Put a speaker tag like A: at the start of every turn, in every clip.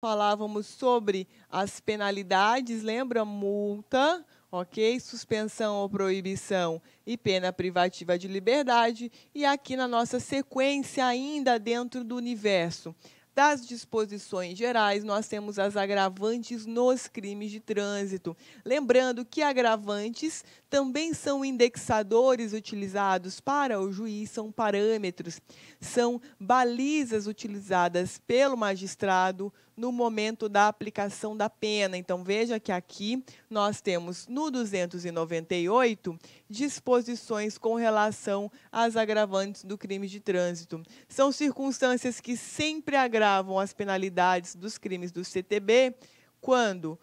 A: falávamos sobre as penalidades, lembra? Multa, ok? Suspensão ou proibição e pena privativa de liberdade. E aqui na nossa sequência, ainda dentro do universo das disposições gerais, nós temos as agravantes nos crimes de trânsito. Lembrando que agravantes também são indexadores utilizados para o juiz, são parâmetros, são balizas utilizadas pelo magistrado no momento da aplicação da pena. Então, veja que aqui nós temos no 298 disposições com relação às agravantes do crime de trânsito. São circunstâncias que sempre agravam as penalidades dos crimes do CTB quando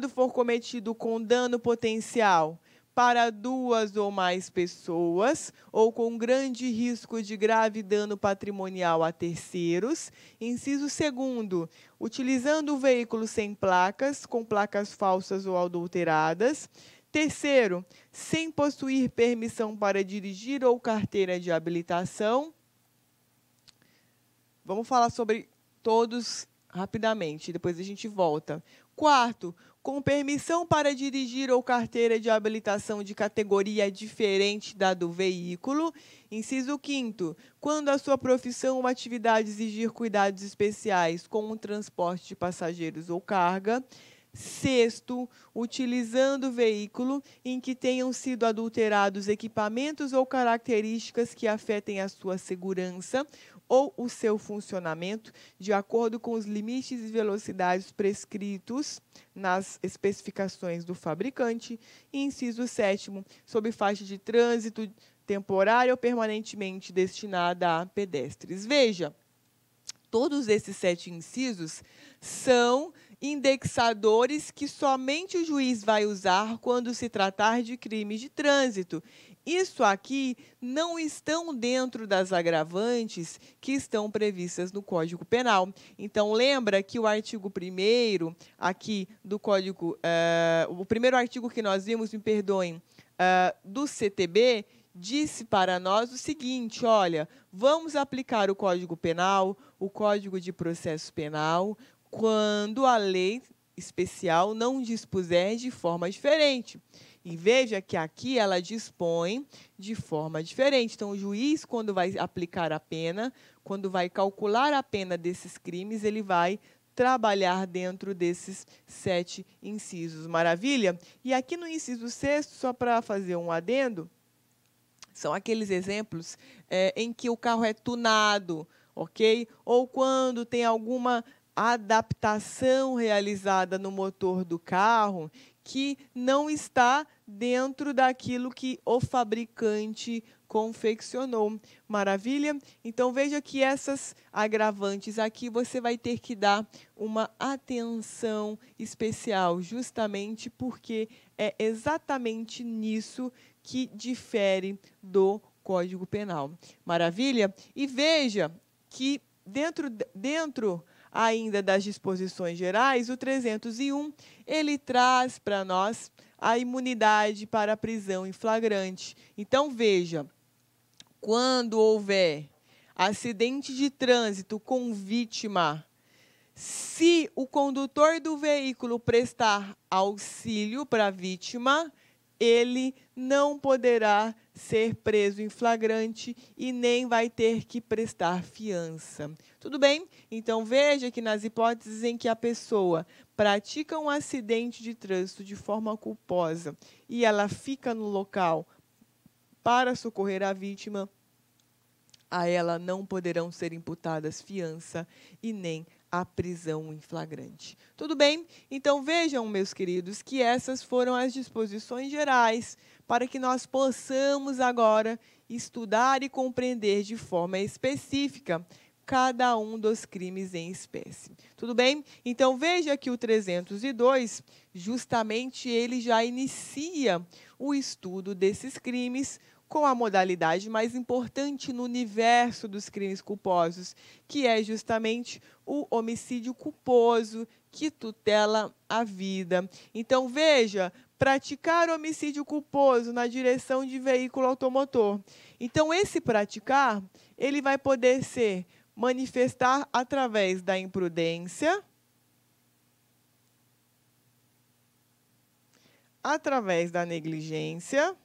A: for cometido com dano potencial para duas ou mais pessoas, ou com grande risco de grave dano patrimonial a terceiros. Inciso 2º, utilizando o veículo sem placas, com placas falsas ou adulteradas. Terceiro, sem possuir permissão para dirigir ou carteira de habilitação. Vamos falar sobre todos rapidamente, depois a gente volta. Quarto, com permissão para dirigir ou carteira de habilitação de categoria diferente da do veículo. Inciso 5º, quando a sua profissão ou atividade exigir cuidados especiais com o transporte de passageiros ou carga. Sexto, utilizando o veículo em que tenham sido adulterados equipamentos ou características que afetem a sua segurança ou o seu funcionamento, de acordo com os limites e velocidades prescritos nas especificações do fabricante. E inciso 7º, sob faixa de trânsito temporária ou permanentemente destinada a pedestres. Veja, todos esses 7 incisos são indexadores que somente o juiz vai usar quando se tratar de crimes de trânsito. Isso aqui não estão dentro das agravantes que estão previstas no Código Penal. Então, lembra que o artigo 1º aqui do Código, o primeiro artigo que nós vimos, me perdoem, do CTB, disse para nós o seguinte: olha, vamos aplicar o Código Penal, o Código de Processo Penal, quando a lei especial não dispuser de forma diferente. E veja que aqui ela dispõe de forma diferente. Então, o juiz, quando vai aplicar a pena, quando vai calcular a pena desses crimes, ele vai trabalhar dentro desses 7 incisos. Maravilha? E aqui no inciso 6º, só para fazer um adendo, são aqueles exemplos em que o carro é tunado, ok? Ou quando tem alguma adaptação realizada no motor do carro que não está dentro daquilo que o fabricante confeccionou. Maravilha? Então, veja que essas agravantes aqui você vai ter que dar uma atenção especial, justamente porque é exatamente nisso que difere do Código Penal. Maravilha? E veja que dentro ainda das disposições gerais, o 301, ele traz para nós a imunidade para a prisão em flagrante. Então, veja, quando houver acidente de trânsito com vítima, se o condutor do veículo prestar auxílio para a vítima, ele não poderá ser preso em flagrante e nem vai ter que prestar fiança. Tudo bem? Então, veja que nas hipóteses em que a pessoa pratica um acidente de trânsito de forma culposa e ela fica no local para socorrer a vítima, a ela não poderão ser imputadas fiança e nem a prisão em flagrante. Tudo bem? Então, vejam, meus queridos, que essas foram as disposições gerais para que nós possamos agora estudar e compreender de forma específica cada um dos crimes em espécie. Tudo bem? Então, veja que o 302, justamente ele já inicia o estudo desses crimes com a modalidade mais importante no universo dos crimes culposos, que é justamente o homicídio culposo, que tutela a vida. Então, veja, praticar homicídio culposo na direção de veículo automotor. Então, esse praticar, ele vai poder ser manifestar através da imprudência, através da negligência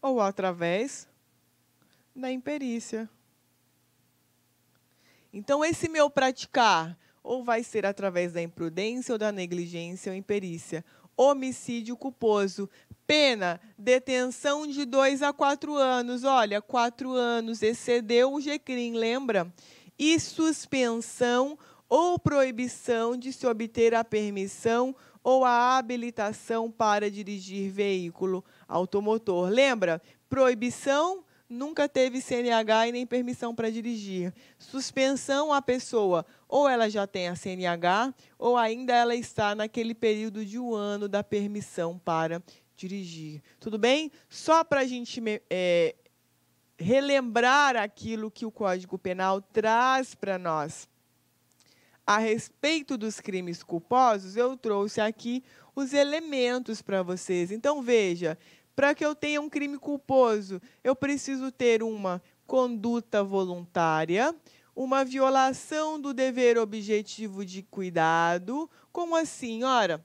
A: ou através da imperícia. Então, esse meu praticar ou vai ser através da imprudência ou da negligência ou imperícia. Homicídio culposo. Pena, detenção de 2 a 4 anos. Olha, 4 anos, excedeu o GCRIM, lembra? E suspensão ou proibição de se obter a permissão ou a habilitação para dirigir veículo automotor. Lembra? Proibição, nunca teve CNH e nem permissão para dirigir. Suspensão, a pessoa ou ela já tem a CNH ou ainda ela está naquele período de 1 ano da permissão para dirigir. Tudo bem? Só para a gente relembrar aquilo que o Código Penal traz para nós. A respeito dos crimes culposos, eu trouxe aqui os elementos para vocês. Então, veja, para que eu tenha um crime culposo, eu preciso ter uma conduta voluntária, uma violação do dever objetivo de cuidado. Como assim? Ora,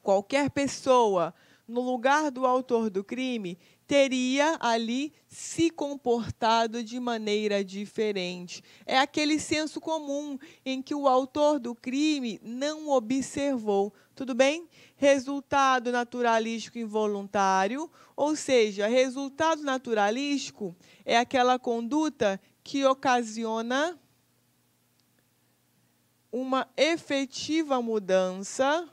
A: qualquer pessoa, no lugar do autor do crime, teria ali se comportado de maneira diferente. É aquele senso comum em que o autor do crime não observou. Tudo bem? Resultado naturalístico involuntário, ou seja, resultado naturalístico é aquela conduta que ocasiona uma efetiva mudança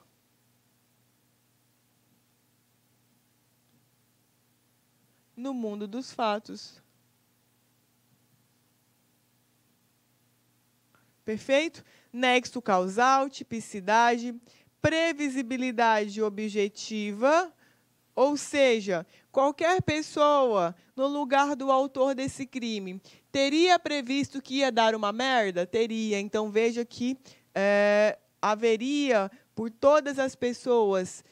A: no mundo dos fatos. Perfeito? Nexo causal, tipicidade, previsibilidade objetiva, ou seja, qualquer pessoa, no lugar do autor desse crime, teria previsto que ia dar uma merda? Teria. Então, veja que haveria, por todas as pessoas,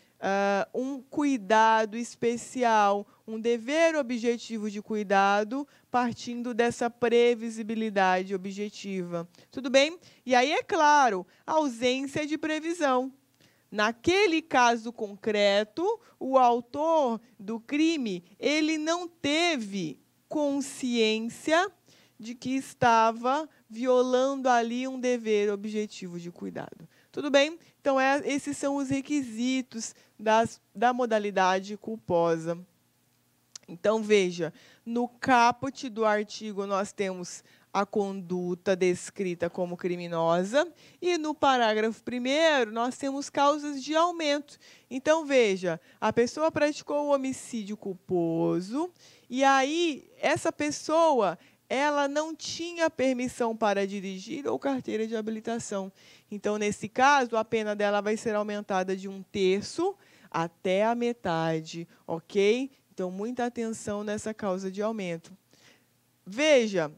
A: um cuidado especial, um dever objetivo de cuidado, partindo dessa previsibilidade objetiva. Tudo bem? E aí, é claro, ausência de previsão. Naquele caso concreto, o autor do crime, ele não teve consciência de que estava violando ali um dever objetivo de cuidado. Tudo bem? Então, esses são os requisitos da modalidade culposa. Então, veja, no caput do artigo nós temos a conduta descrita como criminosa e no parágrafo 1º nós temos causas de aumento. Então, veja, a pessoa praticou o homicídio culposo e aí essa pessoa ela não tinha permissão para dirigir ou carteira de habilitação. Então, nesse caso, a pena dela vai ser aumentada de 1/3 até a metade, ok? Então, muita atenção nessa causa de aumento. Veja,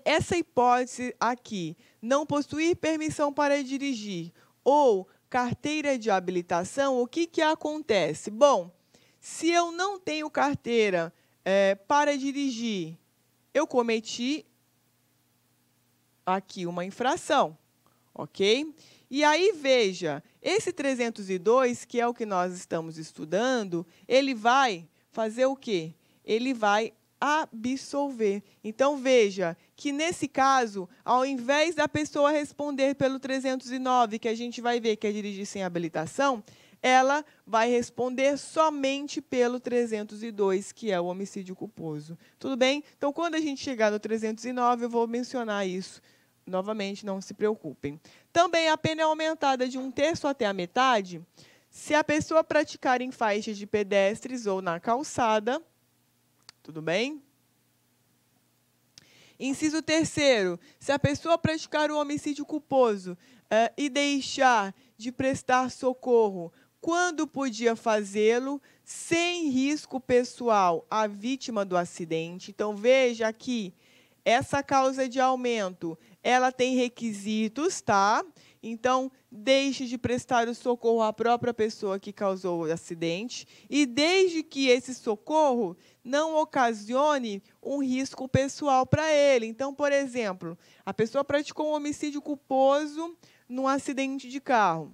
A: essa hipótese aqui, não possuir permissão para dirigir ou carteira de habilitação, o que acontece? Bom, se eu não tenho carteira para dirigir, eu cometi aqui uma infração, ok? E aí, veja, esse 302, que é o que nós estamos estudando, ele vai fazer o quê? Ele vai absolver. Então, veja que, nesse caso, ao invés da pessoa responder pelo 309, que a gente vai ver que é dirigir sem habilitação, ela vai responder somente pelo 302, que é o homicídio culposo. Tudo bem? Então, quando a gente chegar no 309, eu vou mencionar isso novamente, não se preocupem. Também a pena é aumentada de 1/3 até a metade se a pessoa praticar em faixas de pedestres ou na calçada. Tudo bem? Inciso 3º, se a pessoa praticar o homicídio culposo e deixar de prestar socorro quando podia fazê-lo, sem risco pessoal à vítima do acidente. Então, veja aqui, essa causa de aumento, ela tem requisitos, tá? Então, deixe de prestar o socorro à própria pessoa que causou o acidente e desde que esse socorro não ocasione um risco pessoal para ele. Então, por exemplo, a pessoa praticou um homicídio culposo num acidente de carro.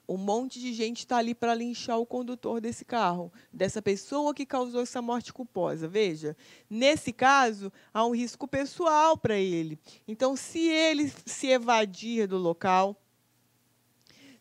A: um monte de gente está ali para linchar o condutor desse carro, dessa pessoa que causou essa morte culposa. Veja, nesse caso, há um risco pessoal para ele. Então, se ele se evadir do local,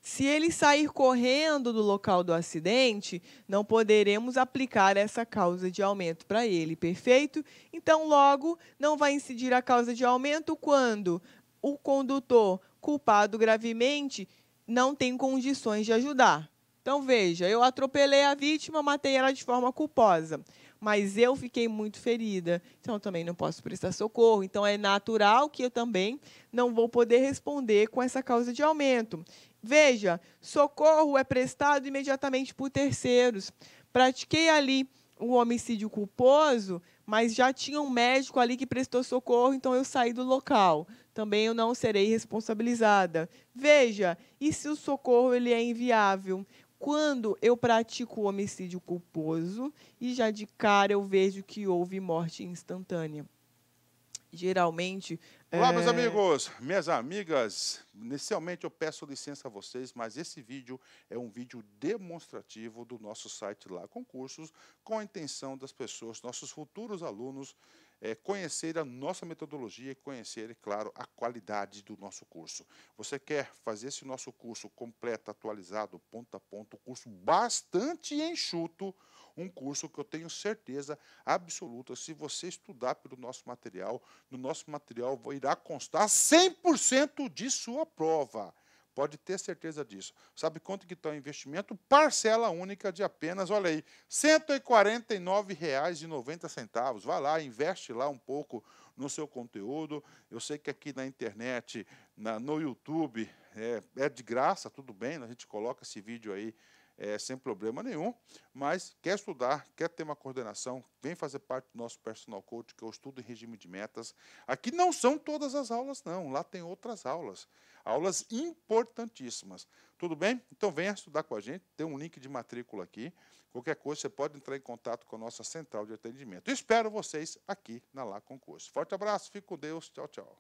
A: se ele sair correndo do local do acidente, não poderemos aplicar essa causa de aumento para ele, perfeito? Então, logo, não vai incidir a causa de aumento quando o condutor culpado gravemente não tem condições de ajudar. Então, veja, eu atropelei a vítima, matei ela de forma culposa, mas eu fiquei muito ferida, então eu também não posso prestar socorro. Então, é natural que eu também não vou poder responder com essa causa de aumento. Veja, socorro é prestado imediatamente por terceiros. Pratiquei ali um homicídio culposo, mas já tinha um médico ali que prestou socorro, então eu saí do local. Também eu não serei responsabilizada. Veja, e se o socorro ele é inviável? Quando eu pratico o homicídio culposo e já de cara eu vejo que houve morte instantânea. Geralmente,
B: Olá, meus amigos, minhas amigas. Inicialmente eu peço licença a vocês, mas esse vídeo é um vídeo demonstrativo do nosso site lá Concursos, com a intenção das pessoas, nossos futuros alunos, conhecerem a nossa metodologia e conhecerem, claro, a qualidade do nosso curso. Você quer fazer esse nosso curso completo, atualizado, ponto a ponto, curso bastante enxuto, um curso que eu tenho certeza absoluta, se você estudar pelo nosso material, no nosso material irá constar 100% de sua prova. Pode ter certeza disso. Sabe quanto que está o investimento? Parcela única de apenas, olha aí, R$ 149,90. Vai lá, investe lá um pouco no seu conteúdo. Eu sei que aqui na internet, no YouTube, é de graça, tudo bem, a gente coloca esse vídeo aí sem problema nenhum, mas quer estudar, quer ter uma coordenação, vem fazer parte do nosso personal coach, que eu estudo em regime de metas. Aqui não são todas as aulas, não, lá tem outras aulas, aulas importantíssimas. Tudo bem? Então venha estudar com a gente, tem um link de matrícula aqui, qualquer coisa você pode entrar em contato com a nossa central de atendimento. Eu espero vocês aqui na Lá Concurso. Forte abraço, fique com Deus, tchau, tchau.